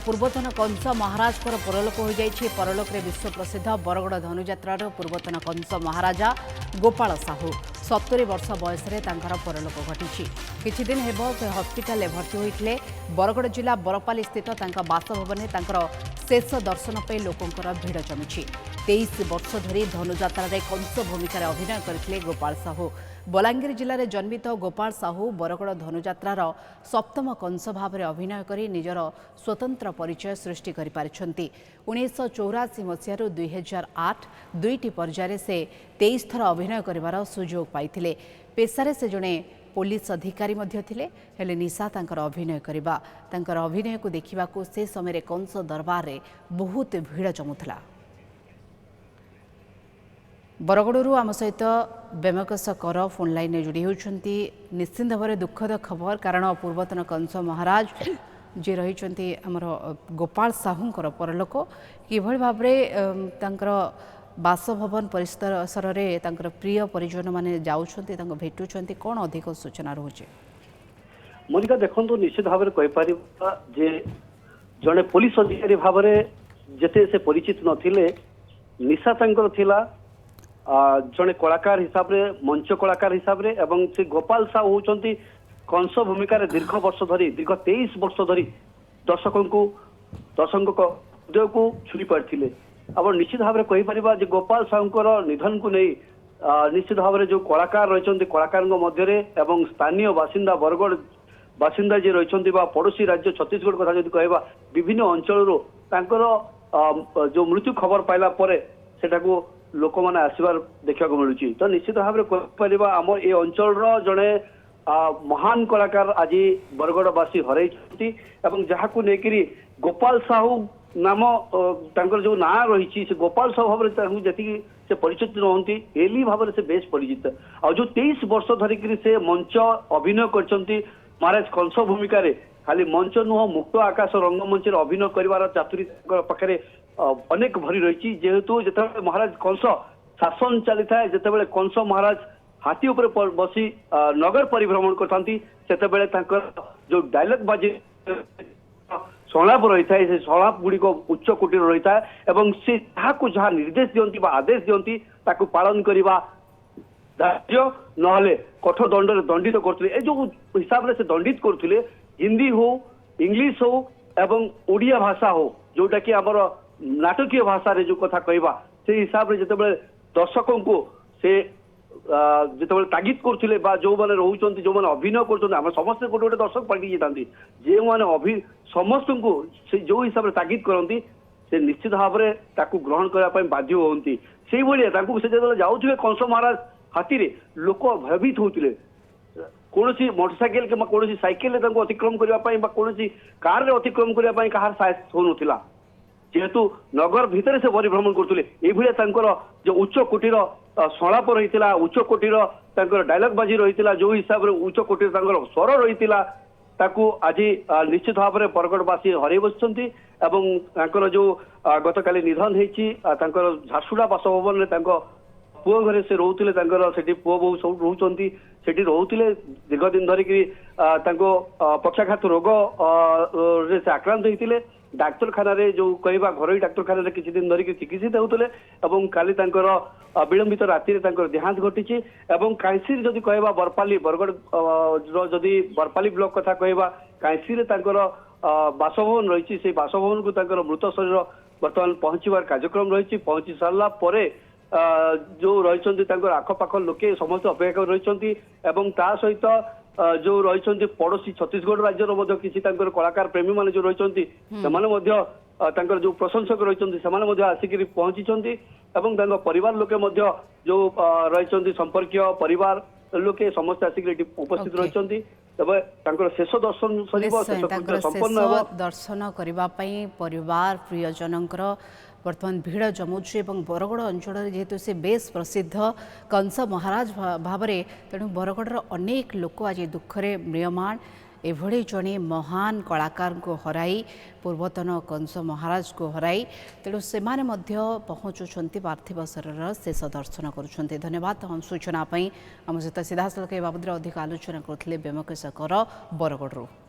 पूर्वतन कंस महाराज परलोक हो जाइए। परलोक में विश्व प्रसिद्ध बरगड़ धनुଯାत्रार पूर्वतन कंस महाराजा गोपाल साहू 70 वर्ष बयस परलोक घटी। किछि दिन हेब से हस्पिटाल भर्ती होते। बरगड़ जिला बरपाली स्थित बासभवन शेष दर्शन पर लोकंर भिड़ जमी। 23 वर्ष धरी धनुଯାत्रार कंस भूमिकार अभिनय करते गोपाल साहू। बलांगीर जिले में जन्मित गोपाल साहू बरगड़ धनुଯାत्रार सप्तम कंस भाव में अभिनय कर निजर स्वतंत्र परिचय सृष्टि कर 1984 मसीह 2008 दुईटी पर्यायर से 23 थर अभिनय कर सुजोग पाई। पेशारे से जड़े पुलिस अधिकारी हेले निशा अभिनय करवा अभिनय को देखा से समय कंस दरबार में बहुत भिड़ जमुला। बरगड़ू आम सहित बेमकेश कर फोन लाइन में जोड़ी होती। निश्चिंत भाव दुखद खबर कारण पूर्वतन कंस महाराज जी रही आमर गोपाल साहूंकर परलोक कि भाव बासभवन परिसर में प्रिय परिजन माने जाउछंती भेटुछंती कौन अधिक सूचना रोचे? मोनिका देखो निश्चित भाव में कहीपर जे जड़े पुलिस अधिकारी भाव में जिते से परिचित नथिले निशा थिला जड़े कलाकार हिसाब से मंच कलाकार हिसाब से एवं से गोपाल साहू होती कंस भूमिका दीर्घ वर्ष धरी दीर्घ 23 वर्ष धरी दर्शकों हृदय को छुई पारे। अब निश्चित भाव में कहीपर गोपाल साहूर निधन को नहीं निश्चित भाव में जो कलाकार रही कलाकार मध्य एवं स्थानीय बासिंदा बरगड़ बासिंदा जी रही पड़ोशी राज्य छत्तीसगढ़ कथा जो कह विभिन्न अंचल जो मृत्यु खबर पाइला सेटा को लोक मैंने आसबार देखा मिलूँ। तो निश्चित भाव में कहीपर आम ए अंचल जड़े महान कलाकार आज बरगड़वासी हरई जहाँ लेकिन गोपाल साहू नाम जो ना रही से गोपाल साहू भाव में जी से परिचित नहंती एली भाव में से बेस परिचित आ जो 23 वर्ष धरिक से मंच अभिनय कर महाराज कंस भूमिका खाली मंच नुह मुक्त आकाश रंगमंच अभिनय कर चातुरी पाखे अनेक भरी रही। जेहेतु जो महाराज कंस शासन चली था जिते कंस महाराज हाथी उपर बसी नगर परिभ्रमण करते जो डायलॉग बाजी संलाप रही है से संलाप गुड़िक उच्च कोटर रही है से जहाँ निर्देश दिखती आदेश दिखती पालन करने धार्य ना कठोर दंड दंडित करते जो हिसाब से दंडित करते हिंदी हो इंग्लिश हो एवं ओडिया भाषा हो जोटा कि आमर नाटकीय भाषा रे जो कथा कहवा से हिसाब से जिते दर्शकों को से जिते तागिद करते जो मैंने रोच जो मैंने अभिनय कर समस्त गोटे गोटे दर्शक पलटि जाती जो मैंने समस्त को से जो हिसाब से तागिद करती से निश्चित भाव में ग्रहण करने बाध्य होती से जो जाऊे कंस महाराज हाथी लोक भयभीत होते कौन मोटरसाइकेल कि कौन साइकेल अतिक्रम करने कौन कार रे अतिक्रम करने कहार साहस होना जेहेतु नगर भितर से परिभ्रमण करते जो उच्च कोटीर संलाप रही उच्च कोटीर डायलॉग बाजी रही जो हिसाब से उच्च कोटीर स्वर रही आज निश्चित भाव में बरगड़वासी हरई बसुँच जो गत काली निधन होती झारसुड़ा बासभवन में पुओ घरे से रोते पुओ बहु सब रोचे से रोते दीर्घ दिन धरिक पक्षाघात रोग से आक्रांत होते डाक्तरखाना जो कहवा घर डाक्तरखाना किसी दिन धरिक चिकित्सित होते काली विलंबित राति देहांत घटी कांसी जदि कहवा बरपाली बरगड़ जदि बरपाली ब्लॉक कथा कहवा कांसी बासभवन रही से बासभवन को मृत शरीर बर्तमान पहुंचवार कार्यक्रम रही पहुंची सारा पर जो रही आखपाख लोके समस्त अपेक्षा रही सहित जो रही पड़ोशी छत्तीसगढ़ राज्य किसी कलाकार प्रेमी मान जो रही जो प्रशंसक रही आसिक पहुंची परिवार लोके जो रही संपर्कीय परिवार लोके समस्त आसिक उपस्थित रही शेष दर्शन संपन्न दर्शन करने परिवार प्रियजनकर बर्तमान भिड़ जमुचे बरगड़ अंचल जेहेतु से बेस प्रसिद्ध कंस महाराज भाव में तेणु बरगढ़ अनेक लोक आज दुखरे म्रियमाण एभली जड़े महान कलाकार को हराई पूर्वतन कंस महाराज को हराई तेणु से पहुँचुंट पार्थिव शरीर शेष दर्शन करुँच। धन्यवाद सूचना आम सहित सीधासल बाबद अधिक आलोचना करते बेमकेश कर बरगढ़।